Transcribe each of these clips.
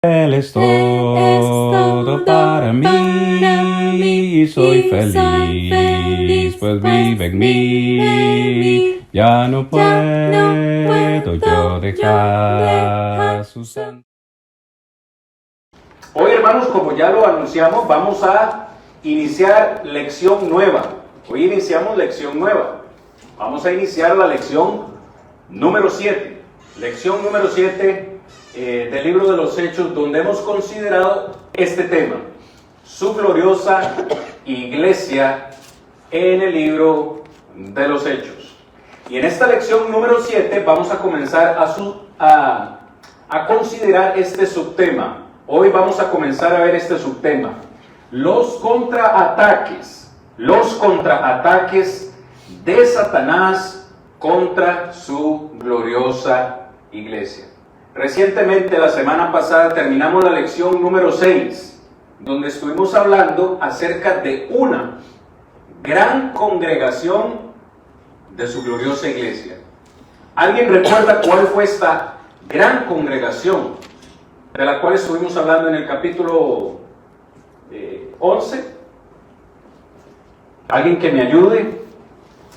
Él es todo para mí, soy feliz, pues vive en mí. Ya no puedo yo dejar su santo. Hoy, hermanos, como ya lo anunciamos, vamos a iniciar lección nueva. Hoy iniciamos lección nueva. Vamos a iniciar la lección número 7. Lección número 7 del libro de los Hechos, donde hemos considerado este tema: su gloriosa iglesia en el libro de los Hechos. Y en esta lección número 7 vamos a comenzar a considerar este subtema. Hoy vamos a comenzar a ver este subtema: los contraataques de Satanás contra su gloriosa iglesia. Recientemente, la semana pasada, terminamos la lección número 6, donde estuvimos hablando acerca de una gran congregación de su gloriosa iglesia. ¿Alguien recuerda cuál fue esta gran congregación de la cual estuvimos hablando en el capítulo 11? Alguien que me ayude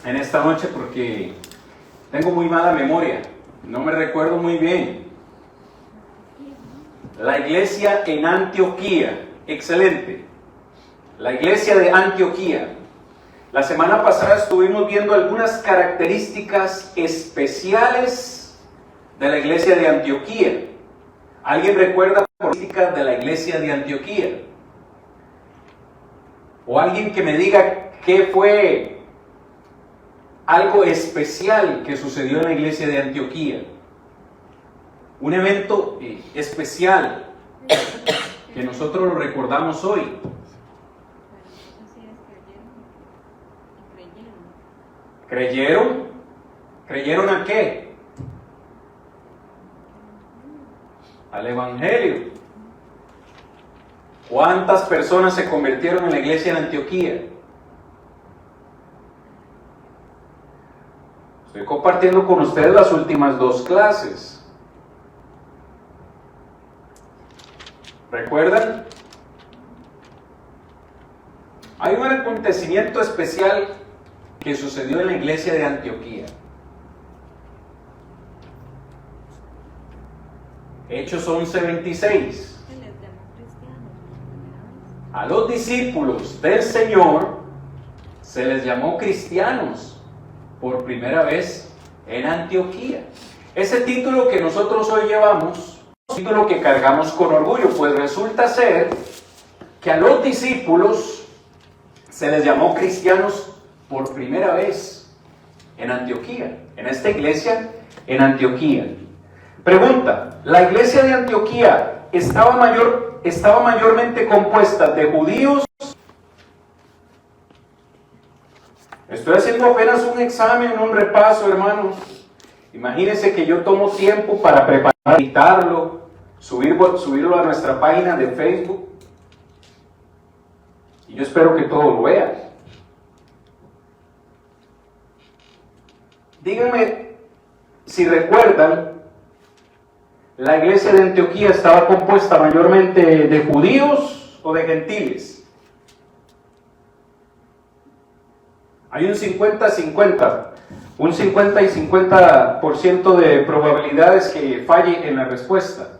en esta noche, porque tengo muy mala memoria, no me recuerdo muy bien. La iglesia en Antioquía. Excelente. La iglesia de Antioquía. La semana pasada estuvimos viendo algunas características especiales de la iglesia de Antioquía. ¿Alguien recuerda las características de la iglesia de Antioquía? O alguien que me diga qué fue algo especial que sucedió en la iglesia de Antioquía. Un evento especial que nosotros lo recordamos hoy. ¿Creyeron? ¿Creyeron a qué? Al Evangelio. ¿Cuántas personas se convirtieron en la iglesia de Antioquía? Estoy compartiendo con ustedes las últimas dos clases. ¿Recuerdan? Hay un acontecimiento especial que sucedió en la iglesia de Antioquía. Hechos 11:26. A los discípulos del Señor se les llamó cristianos por primera vez en Antioquía. Ese título que nosotros hoy llevamos, título que cargamos con orgullo, pues resulta ser que a los discípulos se les llamó cristianos por primera vez en Antioquía, en esta iglesia en Antioquía. Pregunta: ¿la iglesia de Antioquía estaba mayormente compuesta de judíos? Estoy haciendo apenas un examen, un repaso, hermanos. Imagínense que yo tomo tiempo para preparar, editarlo, subirlo a nuestra página de Facebook. Y yo espero que todos lo vean. Díganme si recuerdan, ¿la iglesia de Antioquía estaba compuesta mayormente de judíos o de gentiles? Hay un 50-50. Un 50 y 50% de probabilidades que falle en la respuesta.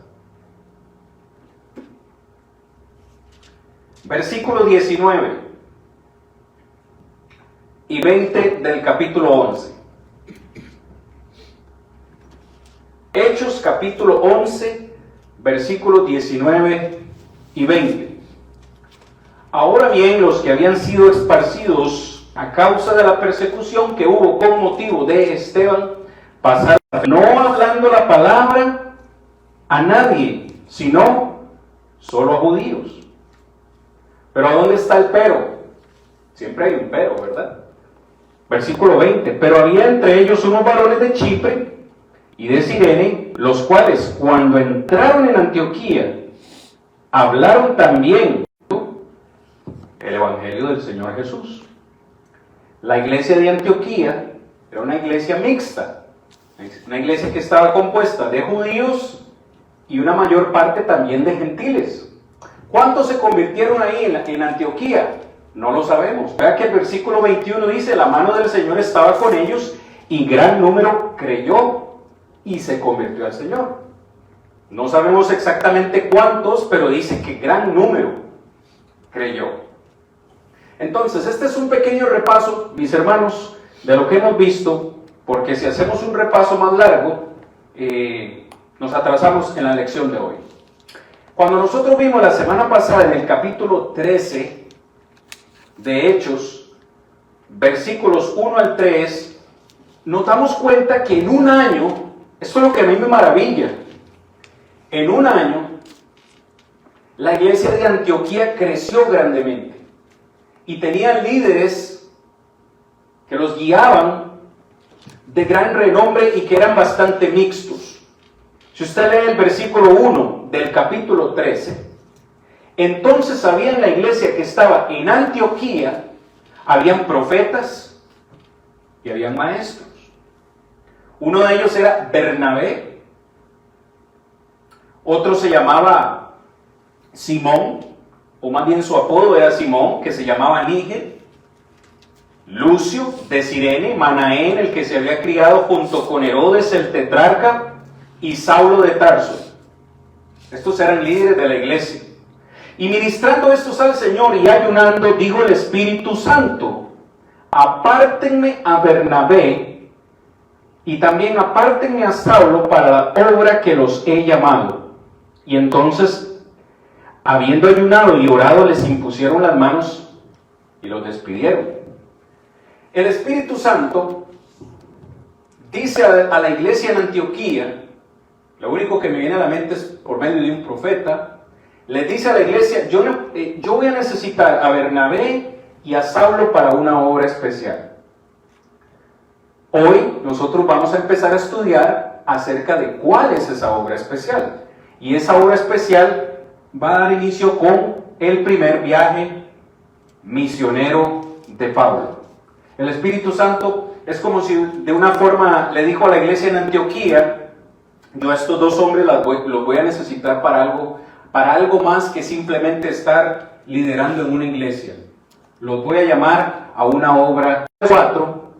Versículo 19 y 20 del capítulo 11. Hechos capítulo 11, versículos 19 y 20. Ahora bien, los que habían sido esparcidos a causa de la persecución que hubo con motivo de Esteban, pasaron no hablando la palabra a nadie, sino solo a judíos. Pero ¿a dónde está el pero? Siempre hay un pero, ¿verdad? Versículo 20. Pero había entre ellos unos varones de Chipre y de Cirene, los cuales, cuando entraron en Antioquía, hablaron también el Evangelio del Señor Jesús. La iglesia de Antioquía era una iglesia mixta, una iglesia que estaba compuesta de judíos y una mayor parte también de gentiles. ¿Cuántos se convirtieron ahí en Antioquía? No lo sabemos. Vea que el versículo 21 dice, la mano del Señor estaba con ellos y gran número creyó y se convirtió al Señor. No sabemos exactamente cuántos, pero dice que gran número creyó. Entonces, este es un pequeño repaso, mis hermanos, de lo que hemos visto, porque si hacemos un repaso más largo, nos atrasamos en la lección de hoy. Cuando nosotros vimos la semana pasada en el capítulo 13 de Hechos, versículos 1 al 3, nos damos cuenta que en un año, esto es lo que a mí me maravilla, en un año, la iglesia de Antioquía creció grandemente y tenían líderes que los guiaban de gran renombre y que eran bastante mixtos. Si usted lee el versículo 1 del capítulo 13, entonces había en la iglesia que estaba en Antioquía, habían profetas y habían maestros. Uno de ellos era Bernabé, otro se llamaba Simón, o más bien su apodo era Simón, que se llamaba Níger, Lucio de Cirene, Manaén, el que se había criado junto con Herodes el tetrarca, y Saulo de Tarso. Estos eran líderes de la iglesia. Y ministrando estos al Señor y ayunando, dijo el Espíritu Santo, apártenme a Bernabé y también apártenme a Saulo para la obra que los he llamado. Y entonces, habiendo ayunado y orado, les impusieron las manos y los despidieron. El Espíritu Santo dice a la iglesia en Antioquía, lo único que me viene a la mente es por medio de un profeta, les dice a la iglesia, yo voy a necesitar a Bernabé y a Saulo para una obra especial. Hoy nosotros vamos a empezar a estudiar acerca de cuál es esa obra especial. Y esa obra especial va a dar inicio con el primer viaje misionero de Pablo. El Espíritu Santo es como si de una forma le dijo a la iglesia en Antioquía, yo a estos dos hombres los voy a necesitar para algo más que simplemente estar liderando en una iglesia. Los voy a llamar a una obra. 4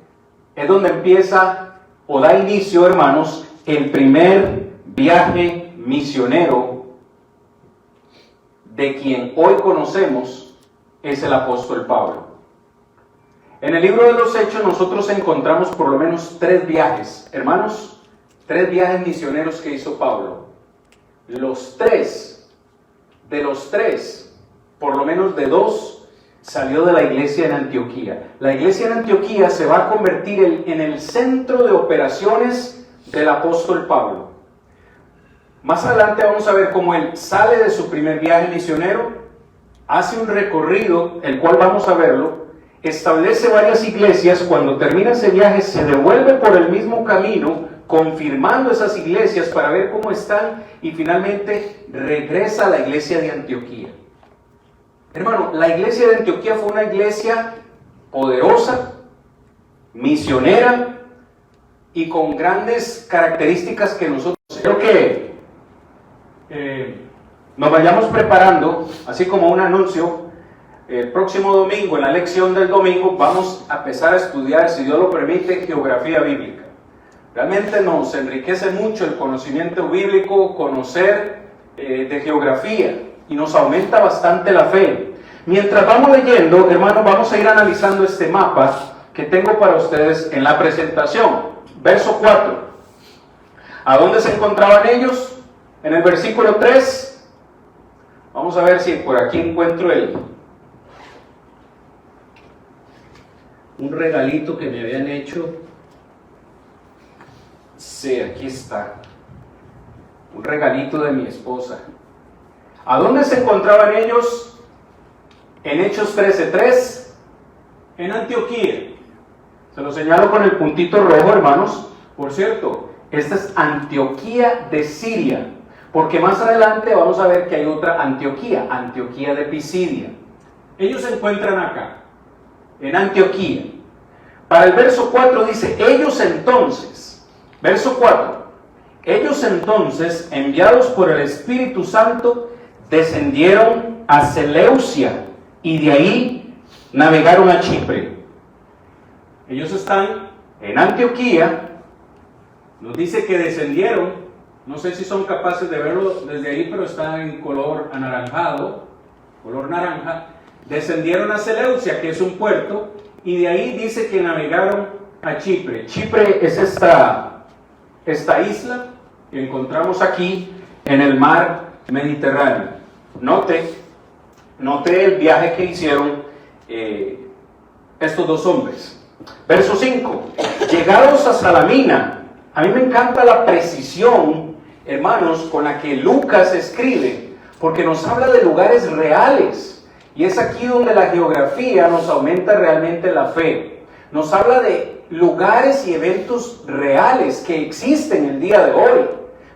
es donde empieza o da inicio, hermanos, el primer viaje misionero de quien hoy conocemos es el apóstol Pablo. En el libro de los Hechos nosotros encontramos por lo menos 3 viajes, hermanos, 3 viajes misioneros que hizo Pablo. De los tres, por lo menos de 2, salió de la iglesia en Antioquía. La iglesia en Antioquía se va a convertir en el centro de operaciones del apóstol Pablo. Más adelante vamos a ver cómo él sale de su primer viaje misionero, hace un recorrido, el cual vamos a verlo, establece varias iglesias, cuando termina ese viaje se devuelve por el mismo camino, confirmando esas iglesias para ver cómo están y finalmente regresa a la iglesia de Antioquía. Hermano, la iglesia de Antioquía fue una iglesia poderosa, misionera y con grandes características que nosotros creo que nos vayamos preparando, así como un anuncio. El próximo domingo, en la lección del domingo, vamos a empezar a estudiar, si Dios lo permite, geografía bíblica. Realmente nos enriquece mucho el conocimiento bíblico, conocer de geografía, y nos aumenta bastante la fe. Mientras vamos leyendo, hermanos, vamos a ir analizando este mapa que tengo para ustedes en la presentación. Verso 4. ¿A dónde se encontraban ellos? En el versículo 3. Vamos a ver si por aquí encuentro un regalito que me habían hecho. Sí, aquí está. Un regalito de mi esposa. ¿A dónde se encontraban ellos? En Hechos 13:3. En Antioquía. Se lo señalo con el puntito rojo, hermanos. Por cierto, esta es Antioquía de Siria. Porque más adelante vamos a ver que hay otra Antioquía, Antioquía de Pisidia. Ellos se encuentran acá, en Antioquía. Para el verso 4 dice, ellos entonces, verso 4, Ellos entonces, enviados por el Espíritu Santo, descendieron a Seleucia y de ahí navegaron a Chipre. Ellos están en Antioquía, nos dice que descendieron, no sé si son capaces de verlo desde ahí, pero está en color anaranjado, color naranja. Descendieron a Seleucia, que es un puerto, y de ahí dice que navegaron a Chipre. Chipre es esta isla que encontramos aquí en el mar Mediterráneo. Note el viaje que hicieron estos dos hombres. Verso 5. Llegados a Salamina. A mí me encanta la precisión, hermanos, con la que Lucas escribe, porque nos habla de lugares reales. Y es aquí donde la geografía nos aumenta realmente la fe. Nos habla de lugares y eventos reales que existen el día de hoy.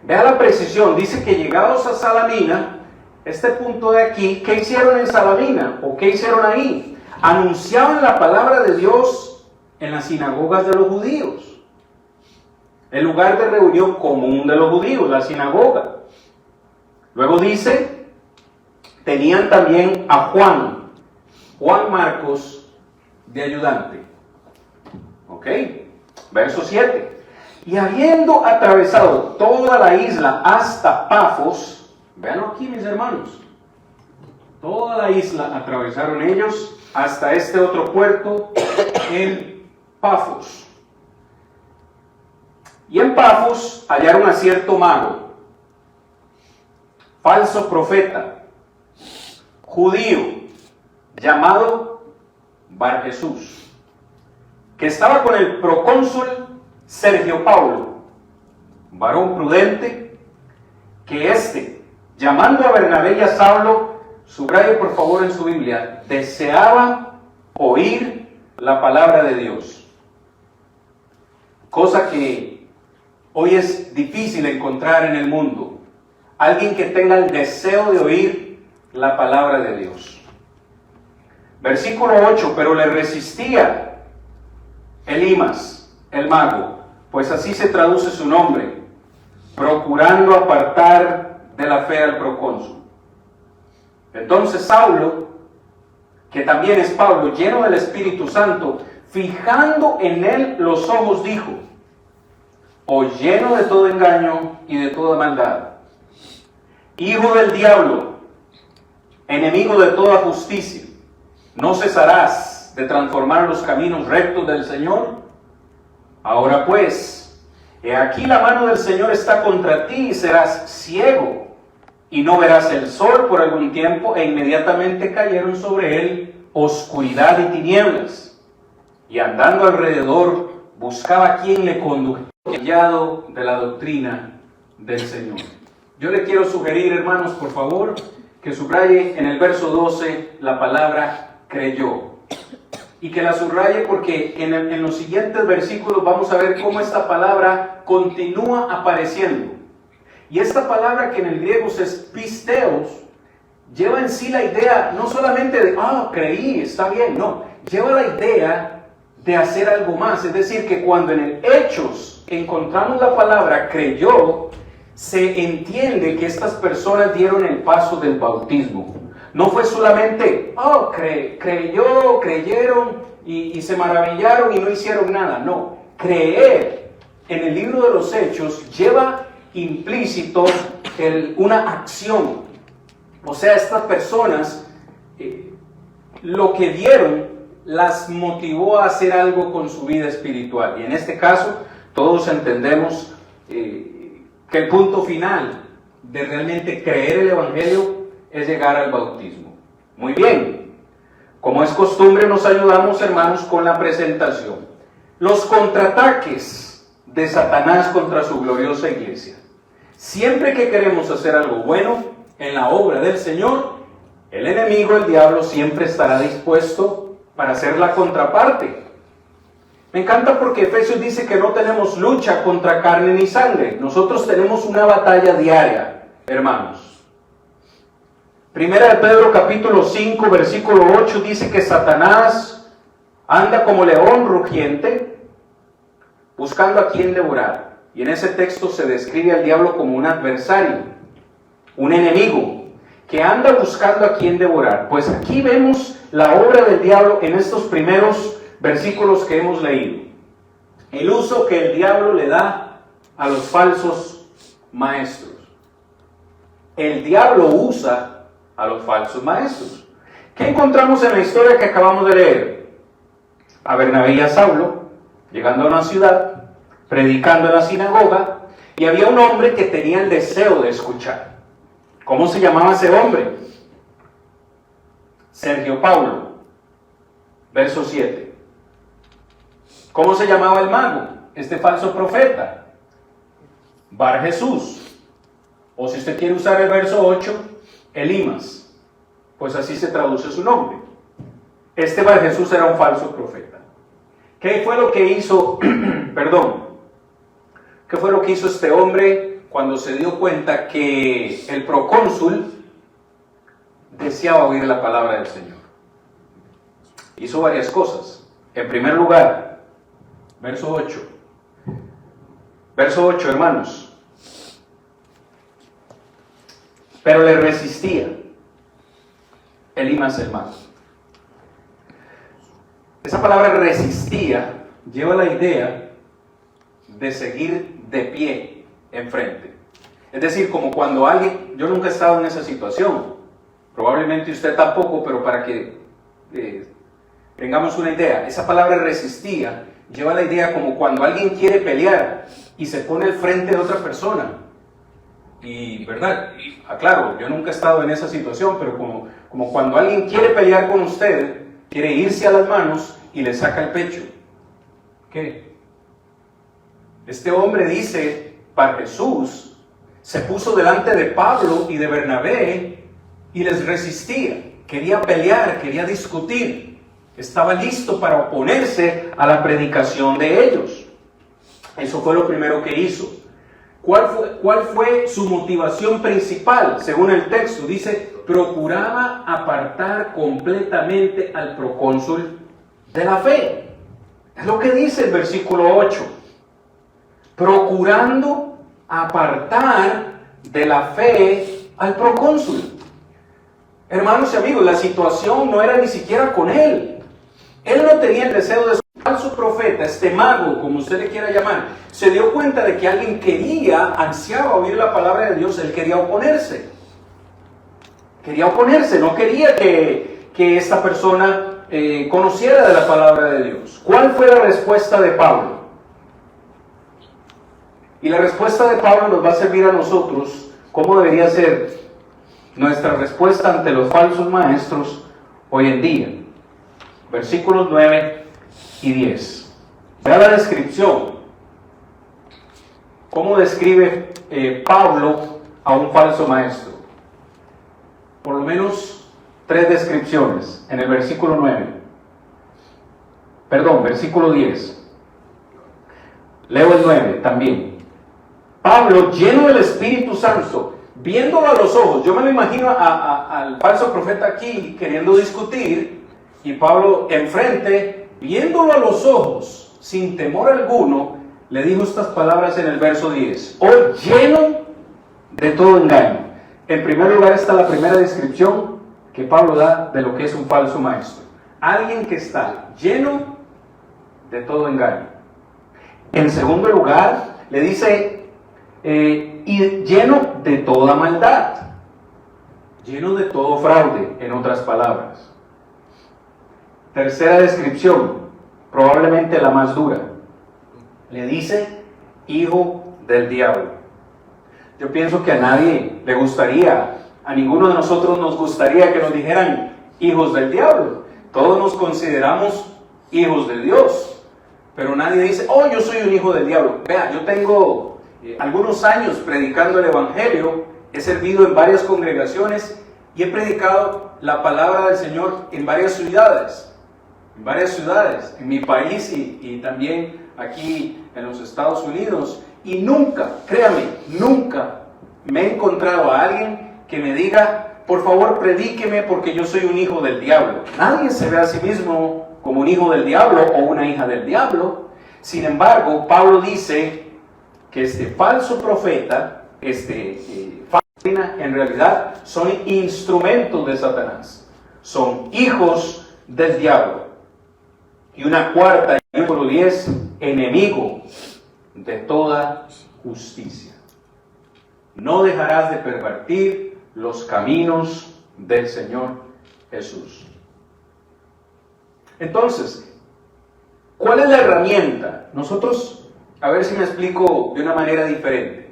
Vea la precisión, dice que llegados a Salamina, este punto de aquí, ¿qué hicieron en Salamina? ¿O qué hicieron ahí? Anunciaban la palabra de Dios en las sinagogas de los judíos. El lugar de reunión común de los judíos, la sinagoga. Luego dice, tenían también a Juan Marcos de ayudante. ¿Ok? Verso 7. Y habiendo atravesado toda la isla hasta Pafos, véanlo aquí mis hermanos, toda la isla atravesaron ellos hasta este otro puerto en Pafos. Y en Pafos hallaron a cierto mago, falso profeta, judío, llamado Bar Jesús, que estaba con el procónsul Sergio Paulo, varón prudente, que llamando a Bernabé y a Saulo, subraye por favor en su Biblia, deseaba oír la palabra de Dios. Cosa que hoy es difícil encontrar en el mundo. Alguien que tenga el deseo de oír la palabra de Dios. Versículo 8, pero le resistía Elimas, el mago, pues así se traduce su nombre, procurando apartar de la fe al procónsul. Entonces Saulo, que también es Pablo, lleno del Espíritu Santo, fijando en él los ojos, dijo, o lleno de todo engaño y de toda maldad, hijo del diablo, enemigo de toda justicia, ¿no cesarás de transformar los caminos rectos del Señor? Ahora pues, he aquí la mano del Señor está contra ti y serás ciego y no verás el sol por algún tiempo. E inmediatamente cayeron sobre él oscuridad y tinieblas, y andando alrededor buscaba quien le condujera de la doctrina del Señor. Yo le quiero sugerir, hermanos, por favor, que subraye en el verso 12 la palabra creyó. Y que la subraye porque en los siguientes versículos vamos a ver cómo esta palabra continúa apareciendo. Y esta palabra, que en el griego es pisteos, lleva en sí la idea no solamente de, creí, está bien, no. Lleva la idea de hacer algo más. Es decir, que cuando en el Hechos encontramos la palabra creyó, se entiende que estas personas dieron el paso del bautismo. No fue solamente, creyeron y se maravillaron y no hicieron nada. No, creer en el libro de los Hechos lleva implícito una acción. O sea, estas personas, lo que vieron las motivó a hacer algo con su vida espiritual. Y en este caso, todos entendemos que el punto final de realmente creer el Evangelio es llegar al bautismo. Muy bien, como es costumbre, nos ayudamos, hermanos, con la presentación. Los contraataques de Satanás contra su gloriosa iglesia. Siempre que queremos hacer algo bueno en la obra del Señor, el enemigo, el diablo, siempre estará dispuesto para hacer la contraparte. Me encanta porque Efesios dice que no tenemos lucha contra carne ni sangre. Nosotros tenemos una batalla diaria, hermanos. Primera de Pedro capítulo 5 versículo 8 dice que Satanás anda como león rugiente buscando a quien devorar. Y en ese texto se describe al diablo como un adversario, un enemigo, que anda buscando a quien devorar. Pues aquí vemos la obra del diablo en estos primeros versículos que hemos leído. El uso que el diablo le da a los falsos maestros. El diablo usa a los falsos maestros. ¿Qué encontramos en la historia que acabamos de leer? A Bernabé y a Saulo, llegando a una ciudad, predicando en la sinagoga, y había un hombre que tenía el deseo de escuchar. ¿Cómo se llamaba ese hombre? Sergio Paulo, verso 7. ¿Cómo se llamaba el mago? Este falso profeta, Bar Jesús. O si usted quiere usar el verso 8, Elimas. Pues así se traduce su nombre. Este Bar Jesús era un falso profeta. ¿Qué fue lo que hizo? ¿Qué fue lo que hizo este hombre cuando se dio cuenta que el procónsul deseaba oír la palabra del Señor? Hizo varias cosas. En primer lugar, verso 8. Verso 8, hermanos. Pero le resistía Elimas el mago. Esa palabra resistía lleva la idea de seguir de pie enfrente. Es decir, como cuando alguien, yo nunca he estado en esa situación, probablemente usted tampoco, pero para que tengamos una idea, esa palabra resistía lleva la idea como cuando alguien quiere pelear y se pone al frente de otra persona. Y, ¿verdad? Claro, yo nunca he estado en esa situación, pero como cuando alguien quiere pelear con usted, quiere irse a las manos y le saca el pecho. ¿Qué? Este hombre dice, Bar Jesús, se puso delante de Pablo y de Bernabé y les resistía. Quería pelear, quería discutir. Estaba listo para oponerse a la predicación de ellos. Eso fue lo primero que hizo. ¿Cuál fue su motivación principal? Según el texto, dice, procuraba apartar completamente al procónsul de la fe. Es lo que dice el versículo 8. Procurando apartar de la fe al procónsul. Hermanos y amigos, la situación no era ni siquiera con él. Él no tenía el deseo de su falso profeta, este mago, como usted le quiera llamar. Se dio cuenta de que alguien ansiaba oír la palabra de Dios. Él quería oponerse. No quería que esta persona conociera de la palabra de Dios. ¿Cuál fue la respuesta de Pablo? Y la respuesta de Pablo nos va a servir a nosotros cómo debería ser nuestra respuesta ante los falsos maestros hoy en día. Versículos 9 y 10. Vea la descripción. ¿Cómo describe Pablo a un falso maestro? Por lo menos 3 descripciones en el versículo 9. Versículo 10. Leo el 9 también. Pablo, lleno del Espíritu Santo, viéndolo a los ojos. Yo me lo imagino al falso profeta aquí queriendo discutir, y Pablo enfrente, viéndolo a los ojos, sin temor alguno, le dijo estas palabras en el verso 10. Hoy lleno de todo engaño. En primer lugar está la primera descripción que Pablo da de lo que es un falso maestro. Alguien que está lleno de todo engaño. En segundo lugar, le dice, y lleno de toda maldad. Lleno de todo fraude, en otras palabras. Tercera descripción, probablemente la más dura. Le dice, hijo del diablo. Yo pienso que a nadie le gustaría, a ninguno de nosotros nos gustaría que nos dijeran hijos del diablo. Todos nos consideramos hijos de Dios. Pero nadie dice, oh, yo soy un hijo del diablo. Vea, yo tengo algunos años predicando el Evangelio, he servido en varias congregaciones y he predicado la palabra del Señor en varias ciudades. En mi país y también aquí en los Estados Unidos, y nunca, créame, nunca me he encontrado a alguien que me diga, por favor predíqueme porque yo soy un hijo del diablo. Nadie se ve a sí mismo como un hijo del diablo o una hija del diablo. Sin embargo, Pablo dice que este falso profeta, en realidad son instrumentos de Satanás, son hijos del diablo. Y una cuarta, versículo 10, enemigo de toda justicia. No dejarás de pervertir los caminos del Señor Jesús. Entonces, ¿cuál es la herramienta? Nosotros, a ver si me explico de una manera diferente.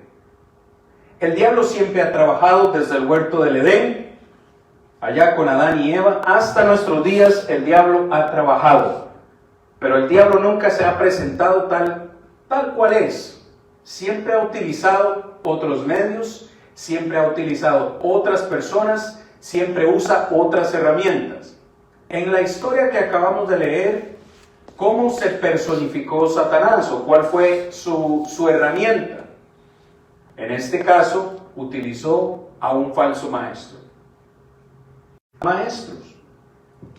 El diablo siempre ha trabajado desde el huerto del Edén, allá con Adán y Eva, hasta nuestros días el diablo ha trabajado. Pero el diablo nunca se ha presentado tal cual es. Siempre ha utilizado otros medios, siempre ha utilizado otras personas, siempre usa otras herramientas. En la historia que acabamos de leer, ¿cómo se personificó Satanás o cuál fue su herramienta? En este caso, utilizó a un falso maestro. Maestros.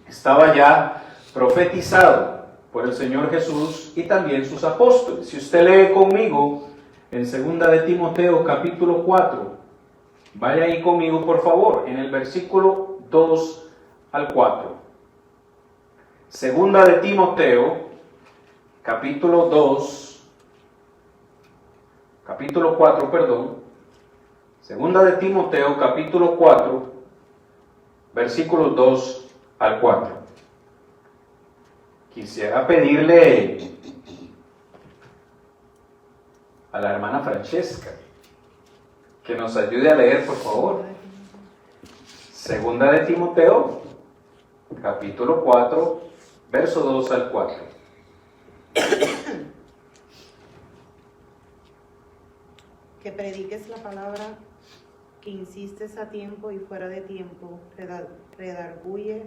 Estaba ya profetizado por el Señor Jesús y también sus apóstoles. Si usted lee conmigo en 2 de Timoteo capítulo 4, vaya ahí conmigo por favor, en el versículo 2 al 4. 2 de Timoteo capítulo 4, perdón. 2 de Timoteo capítulo 4, versículos 2 al 4. Quisiera pedirle a la hermana Francesca que nos ayude a leer, por favor. 2 de Timoteo, capítulo 4, verso 2 al 4. Que prediques la palabra, que insistes a tiempo y fuera de tiempo, redarguye,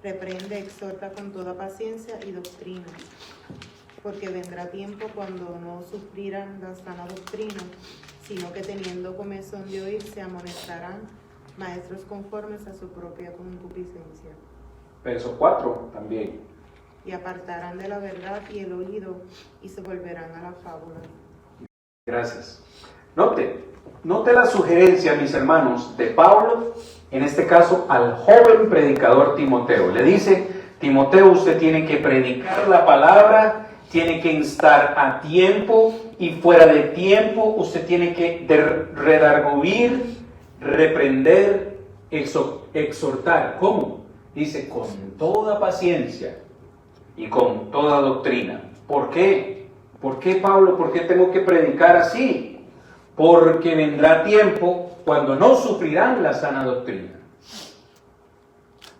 reprende, exhorta con toda paciencia y doctrina, porque vendrá tiempo cuando no sufrirán la sana doctrina, sino que teniendo comezón de oír se amonestarán maestros conformes a su propia concupiscencia. Verso 4 también. Y apartarán de la verdad y el oído y se volverán a la fábula. Gracias. Note la sugerencia, mis hermanos, de Pablo, en este caso al joven predicador Timoteo. Le dice, Timoteo, usted tiene que predicar la palabra, tiene que instar a tiempo y fuera de tiempo, usted tiene que redarguir, reprender, exhortar. ¿Cómo? Dice, con toda paciencia y con toda doctrina. ¿Por qué? ¿Por qué, Pablo? ¿Por qué tengo que predicar así? Porque vendrá tiempo cuando no sufrirán la sana doctrina.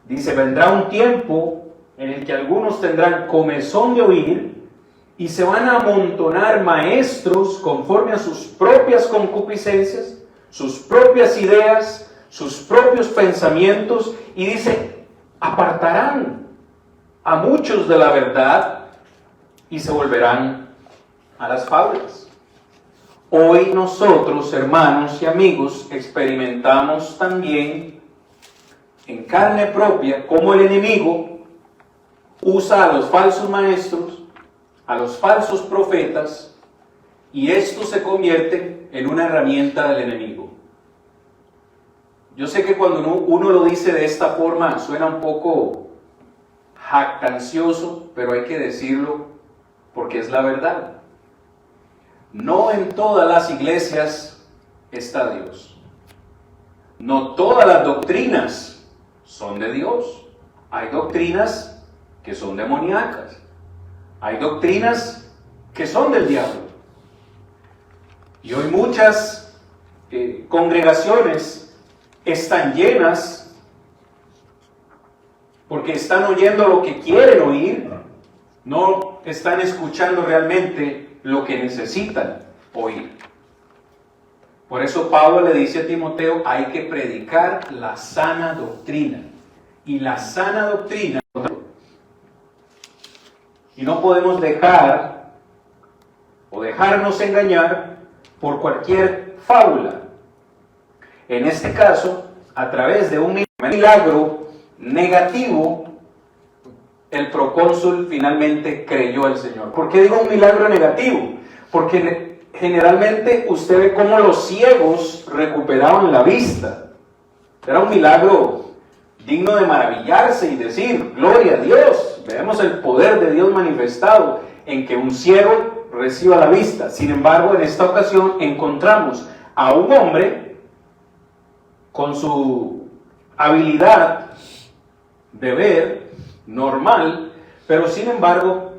Dice, vendrá un tiempo en el que algunos tendrán comezón de oír y se van a amontonar maestros conforme a sus propias concupiscencias, sus propias ideas, sus propios pensamientos, y dice, apartarán a muchos de la verdad y se volverán a las fábulas. Hoy nosotros, hermanos y amigos, experimentamos también en carne propia cómo el enemigo usa a los falsos maestros, a los falsos profetas, y esto se convierte en una herramienta del enemigo. Yo sé que cuando uno lo dice de esta forma suena un poco jactancioso, pero hay que decirlo porque es la verdad. No en todas las iglesias está Dios. No todas las doctrinas son de Dios. Hay doctrinas que son demoníacas. Hay doctrinas que son del diablo. Y hoy muchas congregaciones están llenas porque están oyendo lo que quieren oír, no están escuchando realmente lo que necesitan oír. Por eso Pablo le dice a Timoteo, hay que predicar la sana doctrina. Y la sana doctrina, y no podemos dejar o dejarnos engañar por cualquier fábula. En este caso, a través de un milagro negativo el procónsul finalmente creyó al Señor. ¿Por qué digo un milagro negativo? Porque generalmente usted ve cómo los ciegos recuperaban la vista. Era un milagro digno de maravillarse y decir, gloria a Dios. Vemos el poder de Dios manifestado en que un ciego reciba la vista. Sin embargo, en esta ocasión encontramos a un hombre con su habilidad de ver normal, pero sin embargo,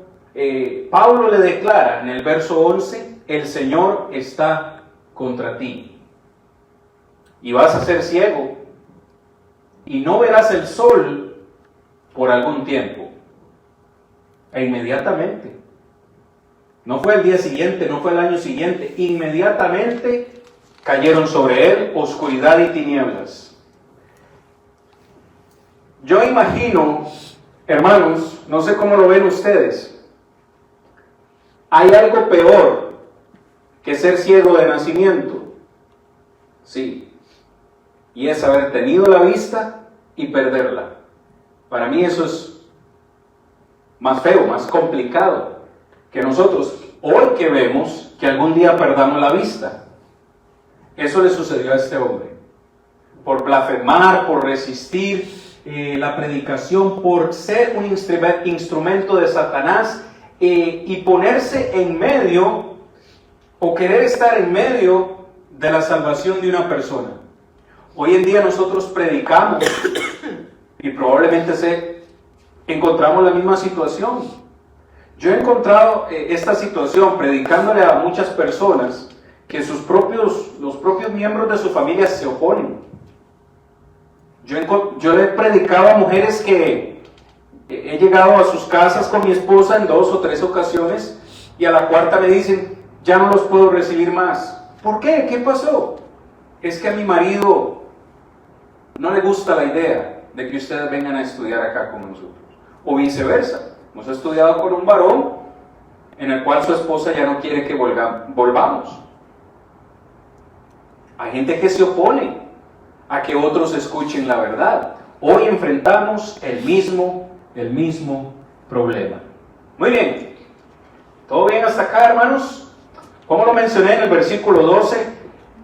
Pablo le declara en el verso 11, el Señor está contra ti y vas a ser ciego y no verás el sol por algún tiempo. E inmediatamente, no fue el día siguiente, no fue el año siguiente, inmediatamente cayeron sobre él oscuridad y tinieblas. Yo imagino, hermanos, no sé cómo lo ven ustedes, hay algo peor que ser ciego de nacimiento. Sí, y es haber tenido la vista y perderla. Para mí eso es más feo, más complicado que nosotros hoy que vemos que algún día perdamos la vista. Eso le sucedió a este hombre. Por blasfemar, por resistir la predicación, por ser un instrumento de Satanás y ponerse en medio o querer estar en medio de la salvación de una persona. Hoy en día nosotros predicamos y probablemente encontramos la misma situación. Yo he encontrado esta situación predicándole a muchas personas que los propios miembros de su familia se oponen. Yo le he predicado a mujeres que he llegado a sus casas con mi esposa en 2 o 3 ocasiones y a la cuarta me dicen, ya no los puedo recibir más. ¿Por qué? ¿Qué pasó? Es que a mi marido no le gusta la idea de que ustedes vengan a estudiar acá con nosotros. O viceversa. Hemos estudiado con un varón en el cual su esposa ya no quiere que volvamos. Hay gente que se opone a que otros escuchen la verdad. Hoy enfrentamos el mismo problema. Muy bien. ¿Todo bien hasta acá, hermanos? Como lo mencioné en el versículo 12,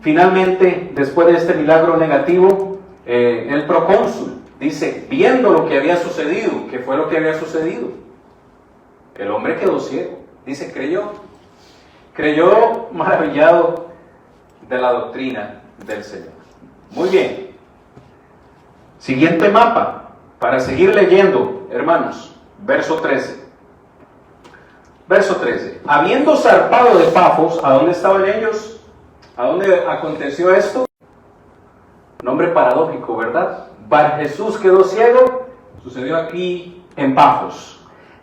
finalmente, después de este milagro negativo, el procónsul dice, viendo lo que había sucedido, ¿qué fue lo que había sucedido? El hombre quedó ciego. Dice, creyó maravillado de la doctrina del Señor. Muy bien. Siguiente mapa, para seguir leyendo, hermanos, verso 13. Verso 13. Habiendo zarpado de Pafos, ¿a dónde estaban ellos? ¿A dónde aconteció esto? Nombre paradójico, ¿verdad? Bar Jesús quedó ciego, sucedió aquí en Pafos.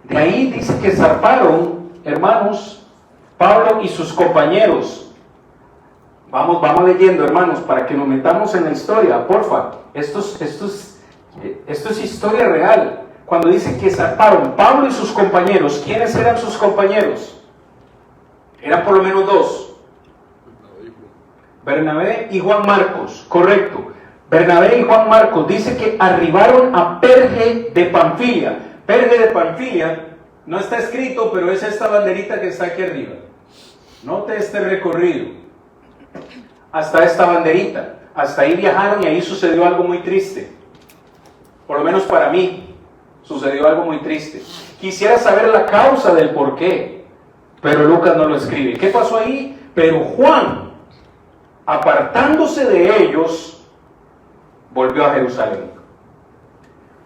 De ahí dice que zarparon, hermanos, Pablo y sus compañeros. Vamos leyendo, hermanos, para que nos metamos en la historia, porfa. Esto es historia real. Cuando dice que zarparon Pablo y sus compañeros, ¿quiénes eran sus compañeros? Eran por lo menos 2. Bernabé y Juan Marcos, correcto. Bernabé y Juan Marcos dice que arribaron a Perge de Panfilia. Perge de Panfilia no está escrito, pero es esta banderita que está aquí arriba. Note este recorrido. Hasta esta banderita. Hasta ahí viajaron y ahí sucedió algo muy triste. Por lo menos para mí. Sucedió algo muy triste. Quisiera saber la causa del por qué, pero Lucas no lo escribe. ¿Qué pasó ahí? Pero Juan, apartándose de ellos, volvió a Jerusalén.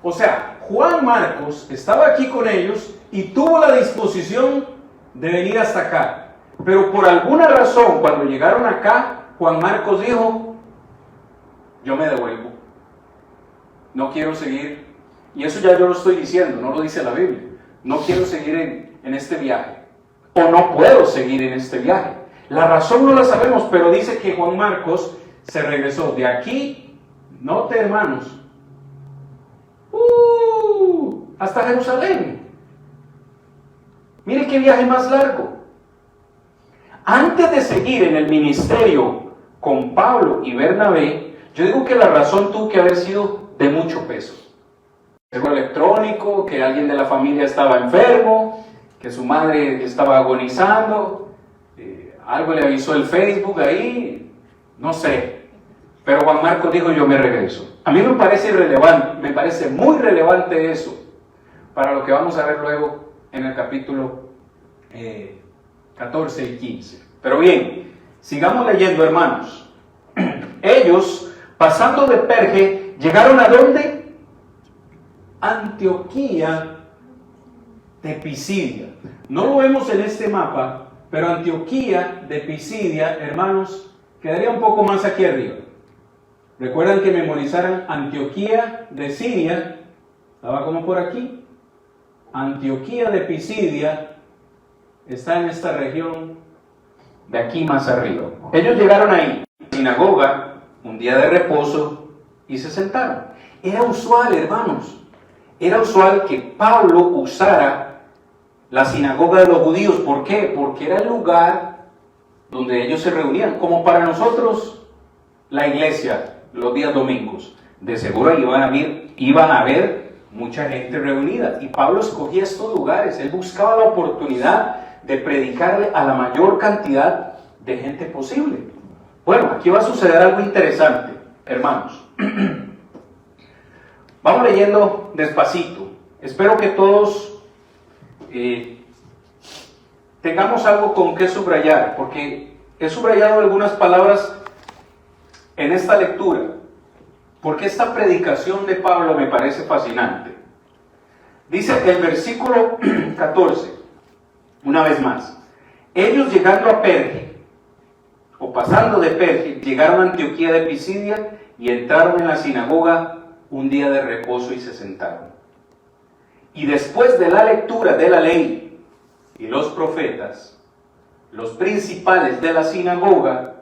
O sea, Juan Marcos estaba aquí con ellos y tuvo la disposición de venir hasta acá. Pero por alguna razón, cuando llegaron acá, Juan Marcos dijo, yo me devuelvo. No quiero seguir. Y eso ya yo lo estoy diciendo, no lo dice la Biblia. No quiero seguir en este viaje. O no puedo seguir en este viaje. La razón no la sabemos, pero dice que Juan Marcos se regresó de aquí, note hermanos, hasta Jerusalén. Mire qué viaje más largo. Antes de seguir en el ministerio con Pablo y Bernabé, yo digo que la razón tuvo que haber sido de mucho peso. correo electrónico, que alguien de la familia estaba enfermo, que su madre estaba agonizando, algo le avisó el Facebook ahí, no sé. Pero Juan Marcos dijo, yo me regreso. A mí me parece irrelevante, me parece muy relevante eso, para lo que vamos a ver luego en el capítulo 14 y 15. Pero bien, sigamos leyendo, hermanos. Ellos, pasando de Perge, llegaron ¿a dónde? Antioquía de Pisidia. No lo vemos en este mapa, pero Antioquía de Pisidia, hermanos, quedaría un poco más aquí arriba. Recuerdan que memorizaran Antioquía de Siria, estaba como por aquí. Antioquía de Pisidia está en esta región de aquí más arriba. Ellos llegaron ahí, sinagoga, un día de reposo, y se sentaron. Era usual, hermanos, era usual que Pablo usara la sinagoga de los judíos. ¿Por qué? Porque era el lugar donde ellos se reunían, como para nosotros la iglesia los días domingos. De seguro iban a haber mucha gente reunida, y Pablo escogía estos lugares. Él buscaba la oportunidad de predicarle a la mayor cantidad de gente posible. Bueno, aquí va a suceder algo interesante, hermanos. Vamos leyendo despacito. Espero que todos tengamos algo con qué subrayar, porque he subrayado algunas palabras en esta lectura, porque esta predicación de Pablo me parece fascinante. Dice el versículo 14, una vez más: ellos llegando a Perge, o pasando de Perge, llegaron a Antioquía de Pisidia y entraron en la sinagoga un día de reposo y se sentaron. Y después de la lectura de la ley y los profetas, los principales de la sinagoga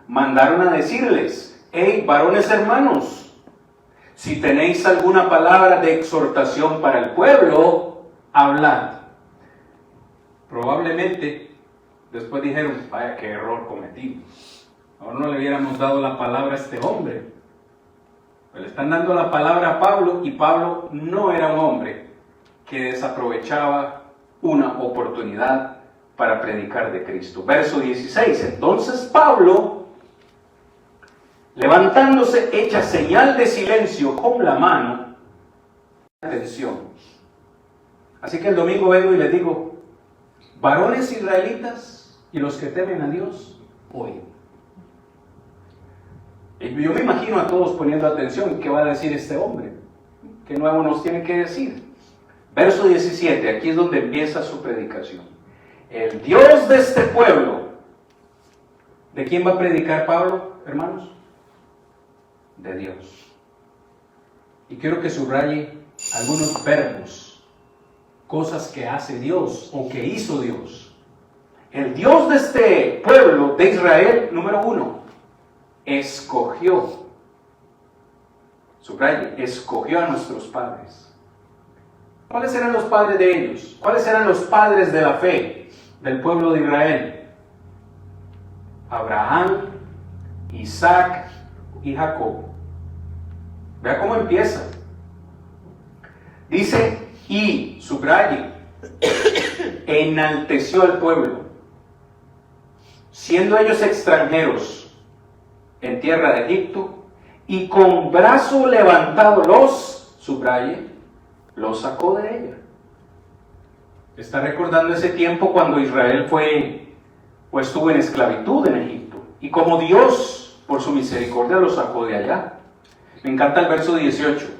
mandaron a decirles: hey, varones hermanos, si tenéis alguna palabra de exhortación para el pueblo, hablad. Probablemente después dijeron: vaya, qué error cometimos. Ahora no le hubiéramos dado la palabra a este hombre. Pero le están dando la palabra a Pablo, y Pablo no era un hombre que desaprovechaba una oportunidad para predicar de Cristo. Verso 16. Entonces Pablo, levantándose, echa señal de silencio con la mano. Atención. Así que el domingo vengo y les digo: varones israelitas y los que temen a Dios, oyen. Yo me imagino a todos poniendo atención. ¿Qué va a decir este hombre? ¿Qué nuevo nos tiene que decir? Verso 17, aquí es donde empieza su predicación. El Dios de este pueblo. ¿De quién va a predicar Pablo, hermanos? De Dios. Y quiero que subraye algunos verbos, cosas que hace Dios o que hizo Dios. El Dios de este pueblo de Israel, número 1, escogió. Subraye, escogió a nuestros padres. ¿Cuáles eran los padres de ellos? ¿Cuáles eran los padres de la fe del pueblo de Israel? Abraham, Isaac y Jacob. Vea cómo empieza. Dice: y, subraye, enalteció al pueblo, siendo ellos extranjeros en tierra de Egipto, y con brazo levantado los, subraye, los sacó de ella. Está recordando ese tiempo cuando Israel estuvo en esclavitud en Egipto, y como Dios, por su misericordia, los sacó de allá. Me encanta el verso 18.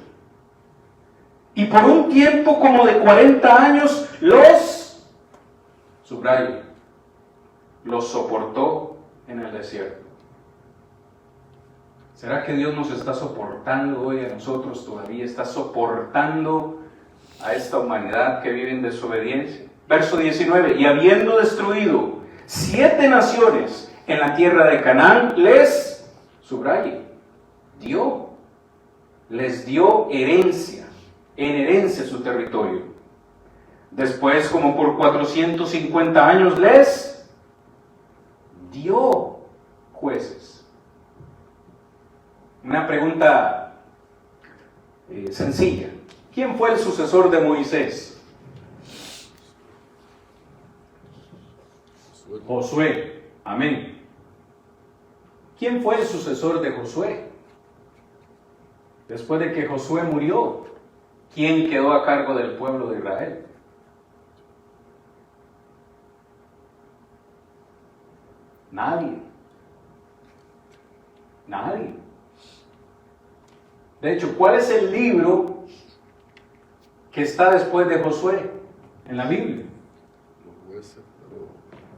Y por un tiempo como de 40 años los, subraye, los soportó en el desierto. ¿Será que Dios nos está soportando hoy a nosotros todavía? ¿Está soportando a esta humanidad que vive en desobediencia? Verso 19. Y habiendo destruido 7 naciones en la tierra de Canaán, les, subraye, les dio herencia, en herencia su territorio. Después, como por 450 años, les dio jueces. Una pregunta sencilla. ¿Quién fue el sucesor de Moisés? Josué. Amén. ¿Quién fue el sucesor de Josué? Después de que Josué murió, ¿quién quedó a cargo del pueblo de Israel? Nadie. Nadie. De hecho, ¿cuál es el libro que está después de Josué en la Biblia?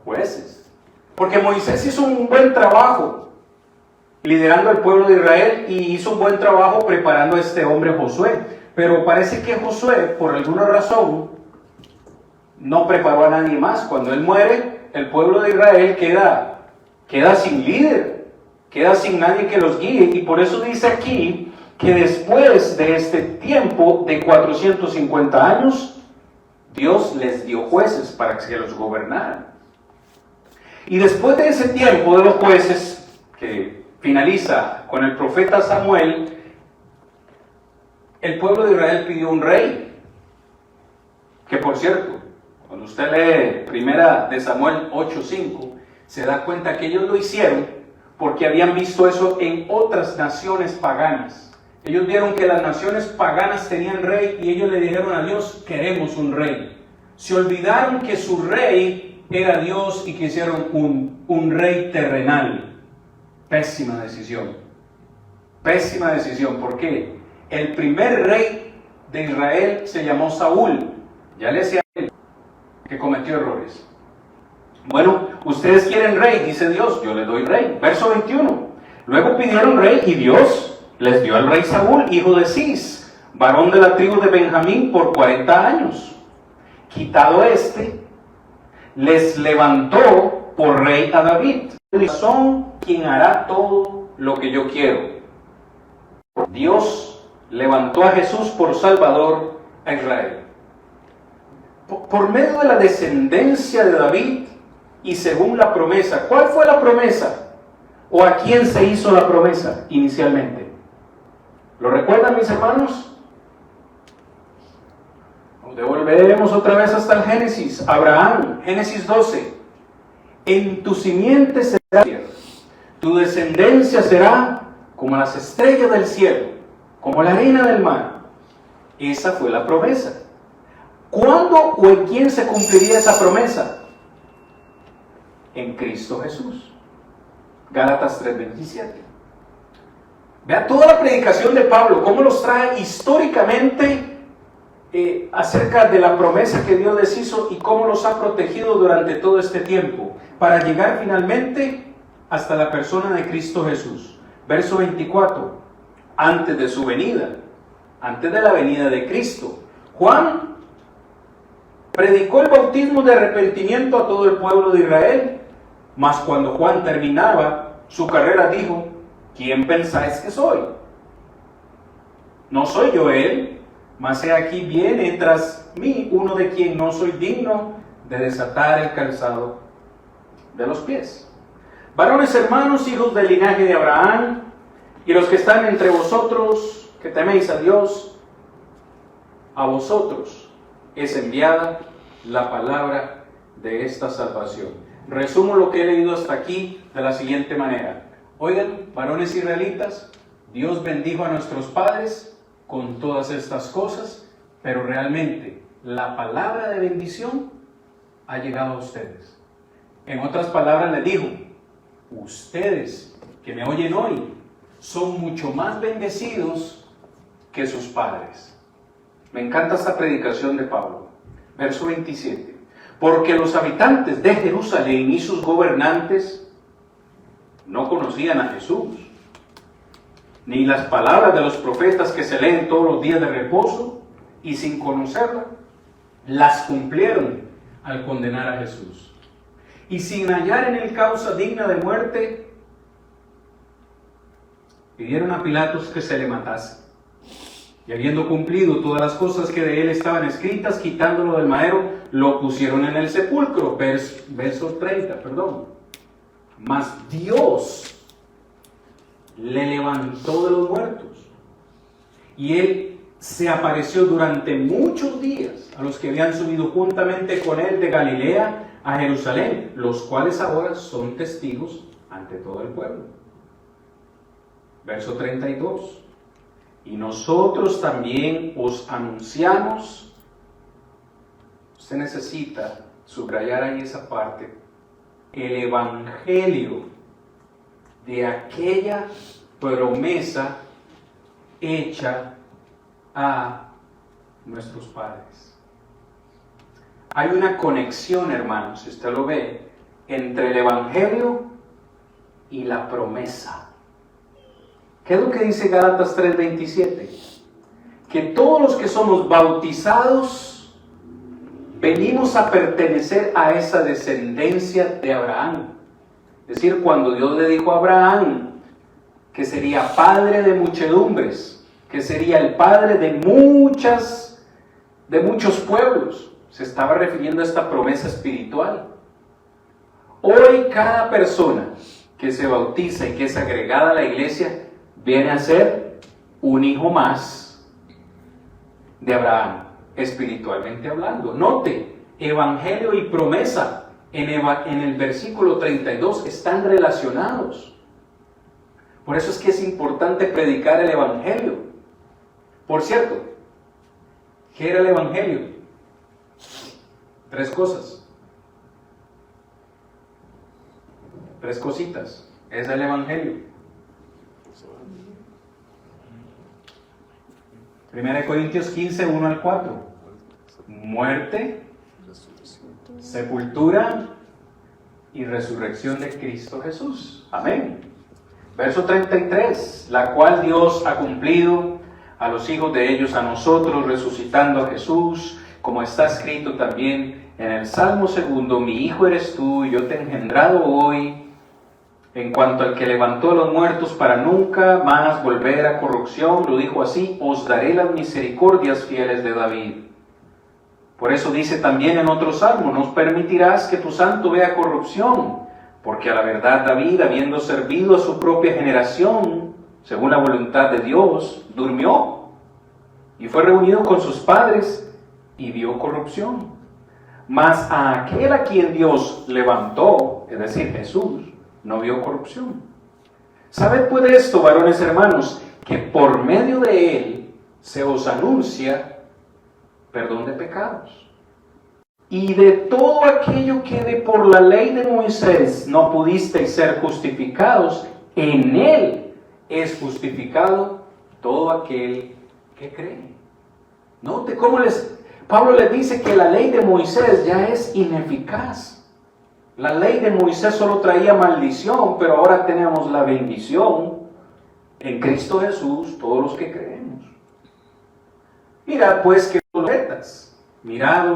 Jueces. Porque Moisés hizo un buen trabajo liderando al pueblo de Israel y hizo un buen trabajo preparando a este hombre Josué. Pero parece que Josué, por alguna razón, no preparó a nadie más. Cuando él muere, el pueblo de Israel queda sin líder, queda sin nadie que los guíe. Y por eso dice aquí que después de este tiempo de 450 años, Dios les dio jueces para que los gobernaran. Y después de ese tiempo de los jueces, que finaliza con el profeta Samuel, el pueblo de Israel pidió un rey. Que por cierto, cuando usted lee primera de Samuel 8:5, se da cuenta que ellos lo hicieron porque habían visto eso en otras naciones paganas. Ellos vieron que las naciones paganas tenían rey y ellos le dijeron a Dios, queremos un rey. Se olvidaron que su rey era Dios y quisieron un rey terrenal. Pésima decisión. Pésima decisión. ¿Por qué? El primer rey de Israel se llamó Saúl. Ya le decía a él que cometió errores. Bueno, ustedes quieren rey, dice Dios, yo les doy rey. Verso 21. Luego pidieron rey y Dios les dio al rey Saúl, hijo de Cis, varón de la tribu de Benjamín, por 40 años. Quitado les levantó por rey a David. Son quien hará todo lo que yo quiero. Dios levantó a Jesús por Salvador a Israel. Por medio de la descendencia de David y según la promesa. ¿Cuál fue la promesa? ¿O a quién se hizo la promesa inicialmente? ¿Lo recuerdan, mis hermanos? Nos devolveremos otra vez hasta el Génesis. Abraham, Génesis 12. En tu simiente será tierra. Tu descendencia será como las estrellas del cielo, como la arena del mar. Esa fue la promesa. ¿Cuándo o en quién se cumpliría esa promesa? En Cristo Jesús. Gálatas 3:27. Vea toda la predicación de Pablo, cómo los trae históricamente acerca de la promesa que Dios les hizo y cómo los ha protegido durante todo este tiempo, para llegar finalmente hasta la persona de Cristo Jesús. Verso 24, antes de su venida, antes de la venida de Cristo, Juan predicó el bautismo de arrepentimiento a todo el pueblo de Israel, mas cuando Juan terminaba su carrera dijo, ¿quién pensáis que soy? No soy yo él, mas he aquí viene tras mí uno de quien no soy digno de desatar el calzado de los pies. Varones hermanos, hijos del linaje de Abraham, y los que están entre vosotros, que teméis a Dios, a vosotros es enviada la palabra de esta salvación. Resumo lo que he leído hasta aquí de la siguiente manera. Oigan, varones israelitas, Dios bendijo a nuestros padres con todas estas cosas, pero realmente la palabra de bendición ha llegado a ustedes. En otras palabras les dijo, ustedes que me oyen hoy son mucho más bendecidos que sus padres. Me encanta esta predicación de Pablo. Verso 27. Porque los habitantes de Jerusalén y sus gobernantes no conocían a Jesús, ni las palabras de los profetas que se leen todos los días de reposo, y sin conocerla, las cumplieron al condenar a Jesús. Y sin hallar en él causa digna de muerte, pidieron a Pilatos que se le matase. Y habiendo cumplido todas las cosas que de él estaban escritas, quitándolo del madero, lo pusieron en el sepulcro. Verso 30, perdón. Mas Dios le levantó de los muertos. Y él se apareció durante muchos días a los que habían subido juntamente con él de Galilea a Jerusalén, los cuales ahora son testigos ante todo el pueblo. Verso 32. Y nosotros también os anunciamos. Usted necesita subrayar ahí esa parte. El evangelio de aquella promesa hecha a nuestros padres. Hay una conexión, hermanos, si usted lo ve, entre el evangelio y la promesa. ¿Qué es lo que dice Gálatas 3:27? Que todos los que somos bautizados venimos a pertenecer a esa descendencia de Abraham. Es decir, cuando Dios le dijo a Abraham que sería padre de muchedumbres, que sería el padre de muchos pueblos, se estaba refiriendo a esta promesa espiritual. Hoy cada persona que se bautiza y que es agregada a la iglesia viene a ser un hijo más de Abraham, espiritualmente hablando. Note, evangelio y promesa en el versículo 32 están relacionados. Por eso es que es importante predicar el evangelio. Por cierto, ¿qué era el evangelio? 3 cosas. 3 cositas. Es el evangelio. 1 Corintios 15, 1 al 4. Muerte, sepultura y resurrección de Cristo Jesús. Amén. Verso 33. La cual Dios ha cumplido a los hijos de ellos, a nosotros, resucitando a Jesús, como está escrito también en el Salmo 2, mi hijo eres tú, yo te he engendrado hoy. En cuanto al que levantó a los muertos para nunca más volver a corrupción, lo dijo así, os daré las misericordias fieles de David. Por eso dice también en otro salmo, no permitirás que tu santo vea corrupción, porque a la verdad David, habiendo servido a su propia generación, según la voluntad de Dios, durmió y fue reunido con sus padres y vio corrupción. Mas a aquel a quien Dios levantó, es decir, Jesús, no vio corrupción. ¿Sabed pues esto, varones hermanos, que por medio de él se os anuncia perdón de pecados? Y de todo aquello que de por la ley de Moisés no pudisteis ser justificados, en él es justificado todo aquel que cree. Note cómo Pablo les dice que la ley de Moisés ya es ineficaz. La ley de Moisés solo traía maldición, pero ahora tenemos la bendición en Cristo Jesús, todos los que creemos. Mirad pues que profetas, mirad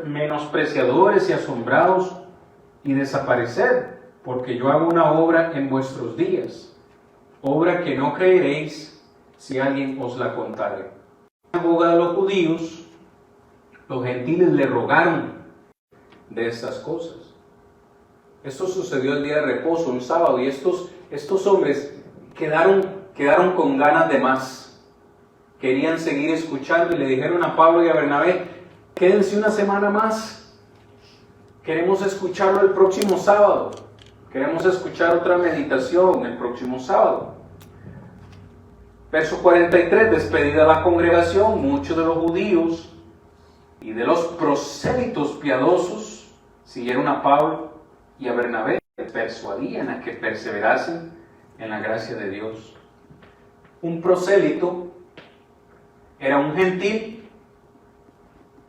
menospreciadores y asombrados y desapareced, porque yo hago una obra en vuestros días, obra que no creeréis si alguien os la contare. En la sinagoga de los judíos, los gentiles le rogaron de estas cosas. Esto sucedió el día de reposo, un sábado, y estos hombres quedaron con ganas de más. Querían seguir escuchando y le dijeron a Pablo y a Bernabé, quédense una semana más. Queremos escucharlo el próximo sábado. Queremos escuchar otra meditación el próximo sábado. Verso 43, despedida la congregación, muchos de los judíos y de los prosélitos piadosos siguieron a Pablo y a Bernabé, persuadían a que perseverasen en la gracia de Dios. Un prosélito era un gentil,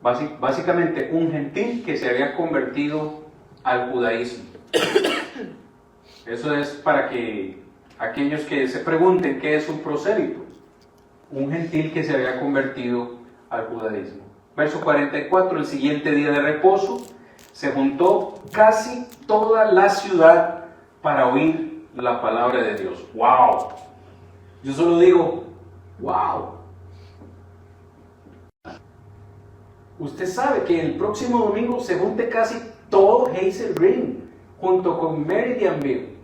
básicamente un gentil que se había convertido al judaísmo. Eso es para que aquellos que se pregunten qué es un prosélito, un gentil que se había convertido al judaísmo. Verso 44, el siguiente día de reposo, se juntó casi toda la ciudad para oír la palabra de Dios. ¡Wow! Yo solo digo, ¡wow! Usted sabe que el próximo domingo se junte casi todo Hazel Green junto con Meridianville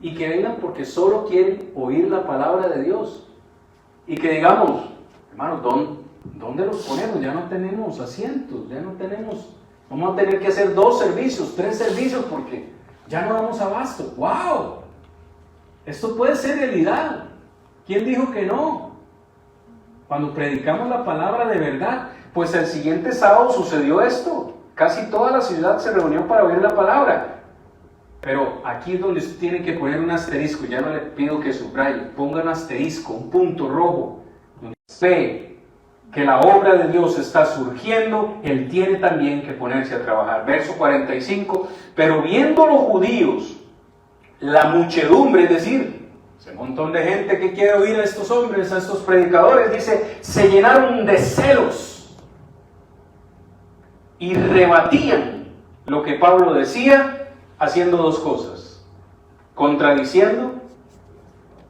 y que vengan porque solo quieren oír la palabra de Dios. y que digamos, hermanos, ¿dónde los ponemos? Ya no tenemos asientos, vamos a tener que hacer 2 servicios, 3 servicios porque ya no damos abasto. ¡Wow! Esto puede ser realidad. ¿Quién dijo que no? Cuando predicamos la palabra de verdad, pues el siguiente sábado sucedió esto. Casi toda la ciudad se reunió para oír la palabra. Pero aquí es donde usted tiene que poner un asterisco. Ya no le pido que subraye. Ponga un asterisco, un punto rojo. Donde ve que la obra de Dios está surgiendo, Él tiene también que ponerse a trabajar. Verso 45. Pero viendo los judíos, la muchedumbre, es decir, ese montón de gente que quiere oír a estos hombres, a estos predicadores, dice, se llenaron de celos y rebatían lo que Pablo decía, haciendo 2 cosas, contradiciendo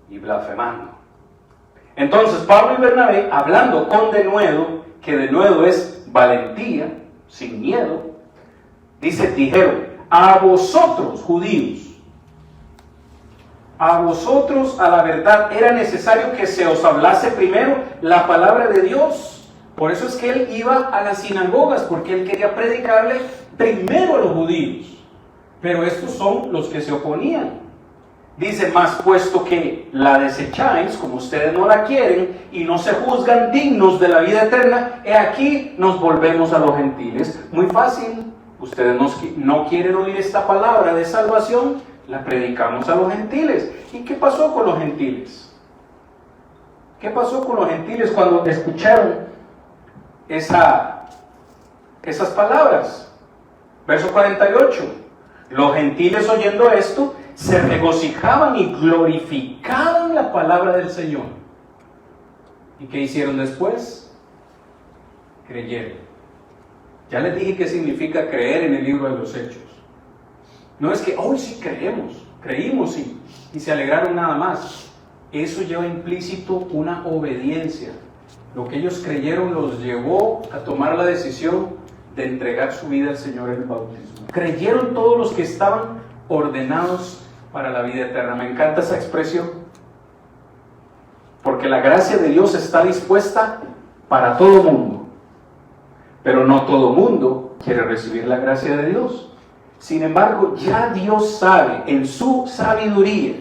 y blasfemando. Entonces Pablo y Bernabé, hablando con denuedo, que denuedo es valentía, sin miedo, dijeron, a vosotros judíos, a vosotros a la verdad era necesario que se os hablase primero la palabra de Dios. Por eso es que él iba a las sinagogas, porque él quería predicarle primero a los judíos. Pero estos son los que se oponían. Dice, más puesto que la desecháis, como ustedes no la quieren, y no se juzgan dignos de la vida eterna, he aquí nos volvemos a los gentiles. Muy fácil, ustedes no quieren oír esta palabra de salvación, la predicamos a los gentiles. ¿Y qué pasó con los gentiles? ¿Qué pasó con los gentiles cuando escucharon esas palabras? Verso 48. Los gentiles oyendo esto, se regocijaban y glorificaban la palabra del Señor. ¿Y qué hicieron después? Creyeron. Ya les dije qué significa creer en el libro de los Hechos. No es que hoy sí creímos y se alegraron nada más. Eso lleva implícito una obediencia. Lo que ellos creyeron los llevó a tomar la decisión de entregar su vida al Señor en el bautismo. Creyeron todos los que estaban ordenados para la vida eterna. Me encanta esa expresión, porque la gracia de Dios está dispuesta para todo mundo, pero no todo mundo quiere recibir la gracia de Dios. Sin embargo, ya Dios sabe, en su sabiduría,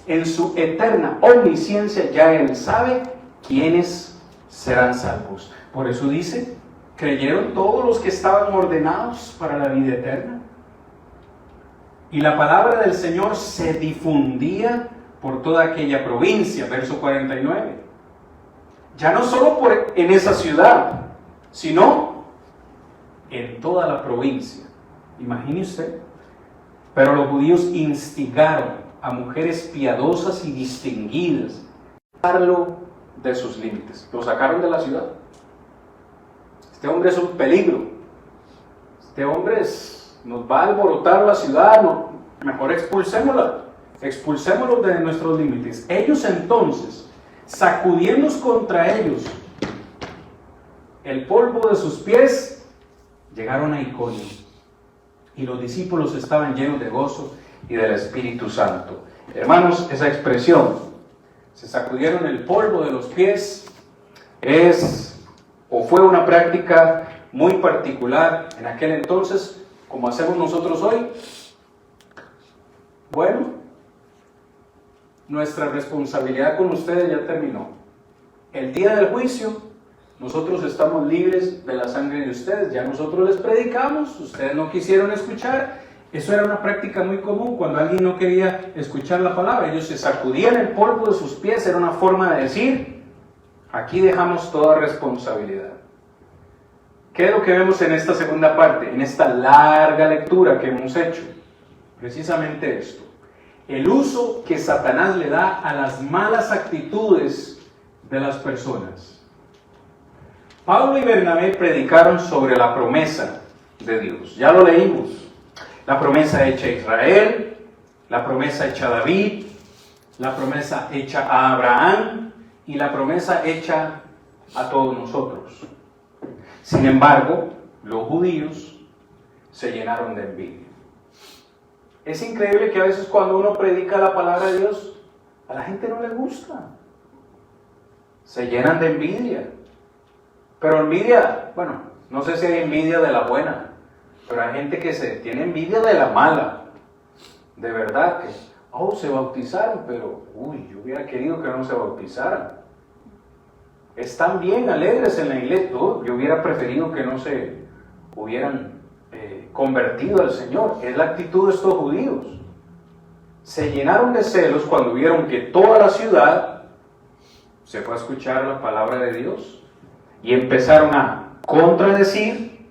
en su eterna omnisciencia, ya Él sabe quiénes serán salvos. Por eso dice, creyeron todos los que estaban ordenados para la vida eterna. Y la palabra del Señor se difundía por toda aquella provincia, verso 49. Ya no solo en esa ciudad, sino en toda la provincia. Imagine usted. Pero los judíos instigaron a mujeres piadosas y distinguidas a sacarlo de sus límites. Lo sacaron de la ciudad. Este hombre es un peligro. Este hombre nos va a alborotar la ciudad. No, mejor expulsémoslo de nuestros límites. Ellos entonces, sacudiéndose contra ellos el polvo de sus pies, llegaron a Iconio. Y los discípulos estaban llenos de gozo y del Espíritu Santo. Hermanos, esa expresión, se sacudieron el polvo de los pies, fue una práctica muy particular en aquel entonces, como hacemos nosotros hoy. Bueno, nuestra responsabilidad con ustedes ya terminó. El día del juicio, nosotros estamos libres de la sangre de ustedes. Ya nosotros les predicamos, ustedes no quisieron escuchar. Eso era una práctica muy común cuando alguien no quería escuchar la palabra. Ellos se sacudían el polvo de sus pies. Era una forma de decir, aquí dejamos toda responsabilidad. ¿Qué es lo que vemos en esta segunda parte? En esta larga lectura que hemos hecho. Precisamente esto. El uso que Satanás le da a las malas actitudes de las personas. Pablo y Bernabé predicaron sobre la promesa de Dios. Ya lo leímos. La promesa hecha a Israel, la promesa hecha a David, la promesa hecha a Abraham y la promesa hecha a todos nosotros. Sin embargo, los judíos se llenaron de envidia. Es increíble que a veces cuando uno predica la palabra de Dios, a la gente no le gusta. se llenan de envidia. Pero envidia, bueno, no sé si hay envidia de la buena, pero hay gente que tiene envidia de la mala. De verdad que, se bautizaron, pero, yo hubiera querido que no se bautizaran. Están bien alegres en la iglesia. Yo hubiera preferido que no se hubieran convertido al Señor. Es la actitud de estos judíos. Se llenaron de celos cuando vieron que toda la ciudad se fue a escuchar la palabra de Dios y empezaron a contradecir,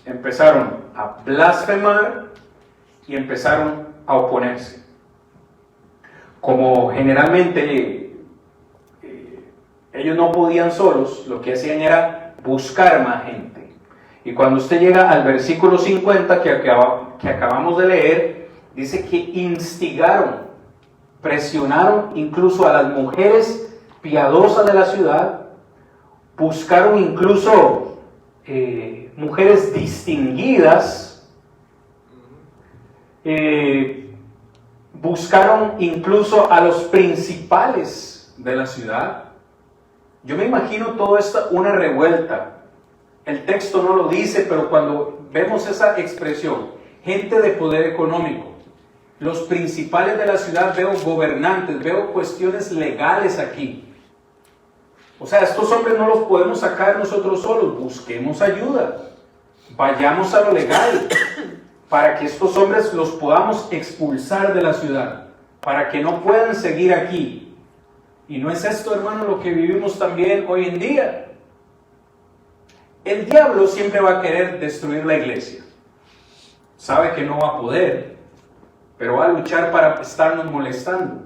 empezaron a blasfemar y empezaron a oponerse. Como generalmente ellos no podían solos, lo que hacían era buscar más gente. Y cuando usted llega al versículo 50 que acabamos de leer, dice que instigaron, presionaron incluso a las mujeres piadosas de la ciudad, buscaron incluso mujeres distinguidas, buscaron incluso a los principales de la ciudad. Yo me imagino todo esto una revuelta. El texto no lo dice, pero cuando vemos esa expresión, gente de poder económico, los principales de la ciudad, veo gobernantes, veo cuestiones legales aquí. O sea, estos hombres no los podemos sacar nosotros solos, busquemos ayuda, vayamos a lo legal, para que estos hombres los podamos expulsar de la ciudad, para que no puedan seguir aquí. Y no es esto, hermano, lo que vivimos también hoy en día. El diablo siempre va a querer destruir la iglesia. Sabe que no va a poder, pero va a luchar para estarnos molestando.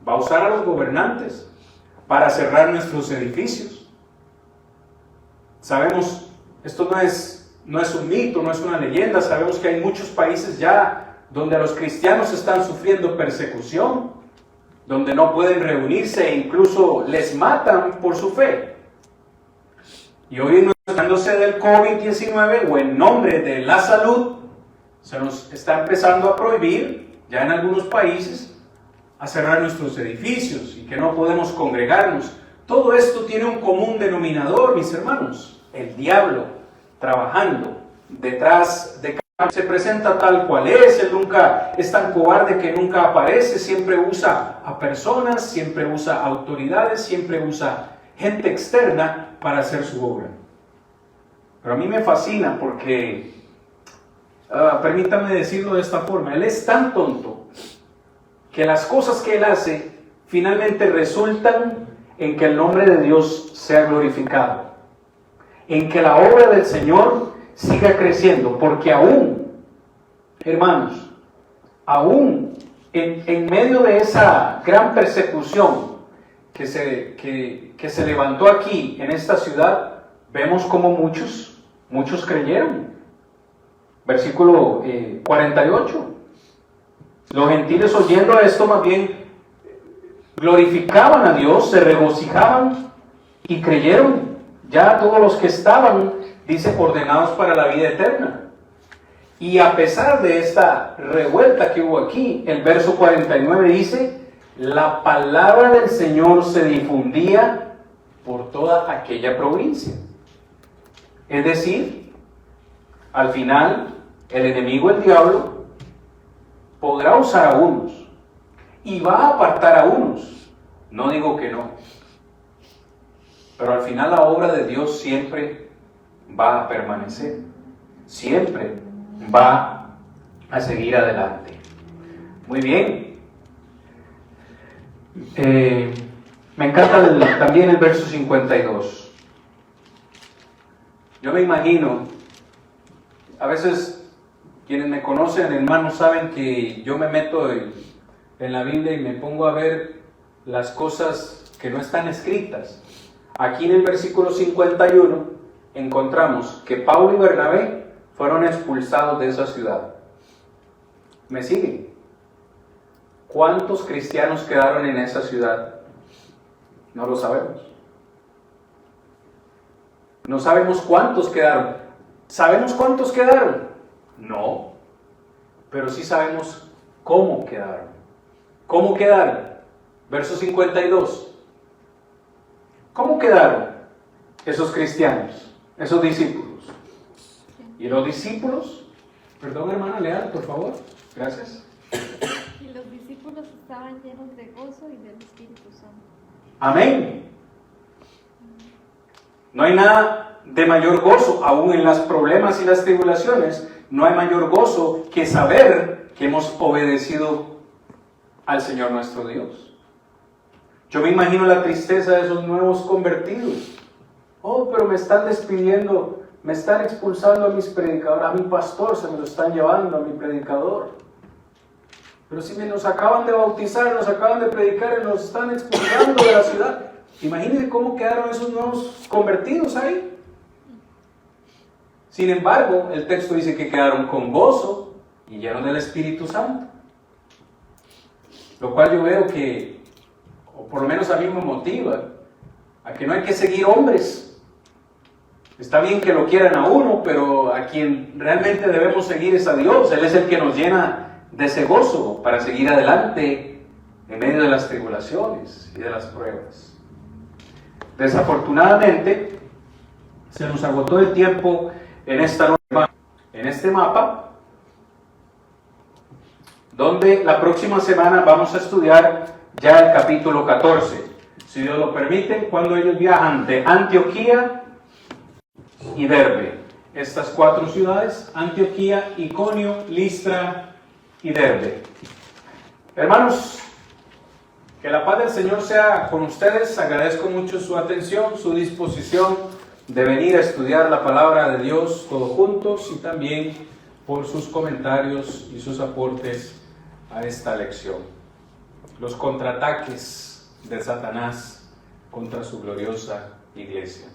Va a usar a los gobernantes para cerrar nuestros edificios. Sabemos, esto no es un mito, no es una leyenda. Sabemos que hay muchos países ya donde a los cristianos están sufriendo persecución, donde no pueden reunirse e incluso les matan por su fe. Y hoy, tratándose del COVID-19 o en nombre de la salud, se nos está empezando a prohibir, ya en algunos países, a cerrar nuestros edificios y que no podemos congregarnos. Todo esto tiene un común denominador, mis hermanos: el diablo trabajando detrás de cada. Se presenta tal cual es, él nunca es tan cobarde que nunca aparece, siempre usa a personas, siempre usa autoridades, siempre usa gente externa para hacer su obra. Pero a mí me fascina porque, permítame decirlo de esta forma, él es tan tonto que las cosas que él hace finalmente resultan en que el nombre de Dios sea glorificado, en que la obra del Señor siga creciendo, porque aún, hermanos, aún en medio de esa gran persecución que se levantó aquí en esta ciudad, vemos como muchos creyeron. Versículo 48. Los gentiles, oyendo esto, más bien glorificaban a Dios, se regocijaban y creyeron. Ya todos los que estaban, dice, ordenados para la vida eterna. Y a pesar de esta revuelta que hubo aquí, el verso 49 dice: la palabra del Señor se difundía por toda aquella provincia. Es decir, al final, el enemigo, el diablo, podrá usar a unos y va a apartar a unos. No digo que no. Pero al final la obra de Dios siempre va a permanecer. Siempre va a seguir adelante. Muy bien. Me encanta también el verso 52. Yo me imagino, a veces quienes me conocen, hermanos, saben que yo me meto en la Biblia y me pongo a ver las cosas que no están escritas. Aquí en el versículo 51 encontramos que Pablo y Bernabé fueron expulsados de esa ciudad. ¿Me siguen? ¿Cuántos cristianos quedaron en esa ciudad? No lo sabemos. No sabemos cuántos quedaron. ¿Sabemos cuántos quedaron? No. Pero sí sabemos cómo quedaron. ¿Cómo quedaron? Verso 52. ¿Cómo quedaron esos cristianos, esos discípulos? Y los discípulos, perdón hermana, leal, por favor, gracias. Y los discípulos estaban llenos de gozo y del Espíritu Santo. Amén. No hay nada de mayor gozo, aún en los problemas y las tribulaciones, no hay mayor gozo que saber que hemos obedecido al Señor nuestro Dios. Yo me imagino la tristeza de esos nuevos convertidos. Oh, pero me están despidiendo, me están expulsando a mis predicadores, a mi pastor se me lo están llevando, a mi predicador. Pero si nos acaban de bautizar, nos acaban de predicar y nos están expulsando de la ciudad. Imagínense cómo quedaron esos nuevos convertidos ahí. Sin embargo, el texto dice que quedaron con gozo y llenos del Espíritu Santo. Lo cual yo veo que, o por lo menos a mí me motiva, a que no hay que seguir hombres. Está bien que lo quieran a uno, pero a quien realmente debemos seguir es a Dios. Él es el que nos llena de ese gozo para seguir adelante en medio de las tribulaciones y de las pruebas. Desafortunadamente, se nos agotó el tiempo en este mapa, donde la próxima semana vamos a estudiar ya el capítulo 14. Si Dios lo permite, cuando ellos viajan de Antioquía y Derbe. Estas 4 ciudades, Antioquía, Iconio, Listra y Derbe. Hermanos, que la paz del Señor sea con ustedes. Agradezco mucho su atención, su disposición de venir a estudiar la palabra de Dios todos juntos y también por sus comentarios y sus aportes a esta lección. Los contraataques de Satanás contra su gloriosa iglesia.